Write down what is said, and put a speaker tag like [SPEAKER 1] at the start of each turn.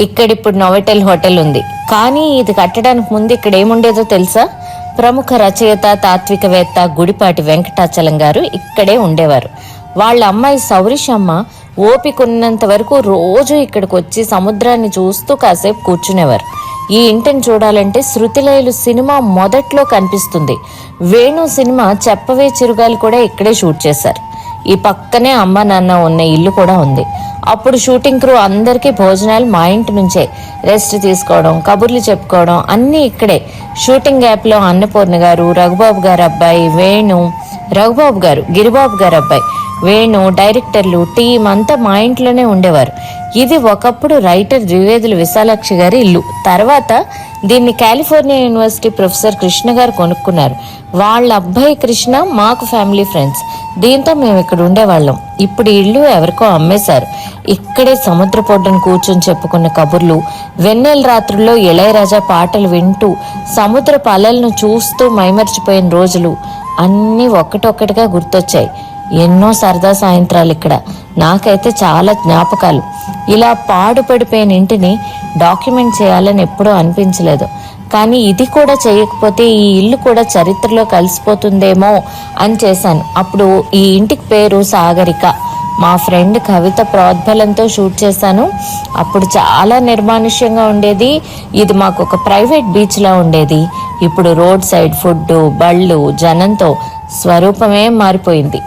[SPEAKER 1] ఇక్కడిప్పుడు నోవెటెల్ hotel ఉంది. కానీ ఇది కట్టడానికి ముందు ఇక్కడ ఏముండేదో తెలుసా? ప్రముఖ రచయిత, తాత్వికవేత్త గుడిపాటి వెంకటాచలం గారు ఇక్కడే ఉండేవారు. వాళ్ళ అమ్మాయి సౌరిషమ్మ ఓపికన్నంత వరకు రోజు ఇక్కడికి వచ్చి సముద్రాన్ని చూస్తూ కాసేపు కూర్చునేవారు. ఈ ఇంటిని చూడాలంటే శృతిలయలు సినిమా మొదట్లో కనిపిస్తుంది. వేణు సినిమా చెప్పవే చిరుగాలి కూడా ఇక్కడే షూట్ చేశారు. ఈ పక్కనే అమ్మ నాన్న ఉన్న ఇల్లు కూడా ఉంది. అప్పుడు షూటింగ్ క్రూ అందరికీ భోజనాలు మా ఇంటి నుంచే. రెస్ట్ తీసుకోవడం, కబుర్లు చెప్పుకోవడం అన్నీ ఇక్కడే. షూటింగ్ గ్యాప్ లో అన్నపూర్ణ గారు, రఘుబాబు గారు అబ్బాయి వేణు, రఘుబాబు గారు గిరిబాబు గారు అబ్బాయి వేణు, డైరెక్టర్లు, టీం అంతా మా ఇంట్లోనే ఉండేవారు. ఇది ఒకప్పుడు రైటర్ ద్వివేదుల విశాలాక్షి గారి ఇల్లు. తర్వాత దీన్ని కాలిఫోర్నియా యూనివర్సిటీ ప్రొఫెసర్ కృష్ణ గారు కొనుక్కున్నారు. వాళ్ళ అబ్బాయి కృష్ణ మాకు ఫ్యామిలీ ఫ్రెండ్స్. దీంతో మేము ఇక్కడ ఉండేవాళ్ళం. ఇప్పుడు ఇల్లు ఎవరికో అమ్మేశారు. ఇక్కడే సముద్ర పొడ్డును కూర్చొని చెప్పుకున్న కబుర్లు, వెన్నెల రాత్రుల్లో ఇళయరాజా పాటలు వింటూ సముద్ర అలలను చూస్తూ మైమర్చిపోయిన రోజులు అన్నీ ఒక్కటొక్కటిగా గుర్తొచ్చాయి. ఎన్నో సరదా సాయంత్రాలు ఇక్కడ. నాకైతే చాలా జ్ఞాపకాలు. ఇలా పాడుపడిపోయిన ఇంటిని డాక్యుమెంట్ చేయాలని ఎప్పుడూ అనిపించలేదు. కానీ ఇది కూడా చేయకపోతే ఈ ఇల్లు కూడా చరిత్రలో కలిసిపోతుందేమో అని చేశాను. అప్పుడు ఈ ఇంటికి పేరు సాగరిక. మా ఫ్రెండ్ కవిత ప్రోద్బలంతో షూట్ చేశాను. అప్పుడు చాలా నిర్మానుష్యంగా ఉండేది. ఇది మాకు ఒక ప్రైవేట్ బీచ్ లా ఉండేది. ఇప్పుడు రోడ్ సైడ్ ఫుడ్, బళ్ళు, జనంతో స్వరూపమే మారిపోయింది.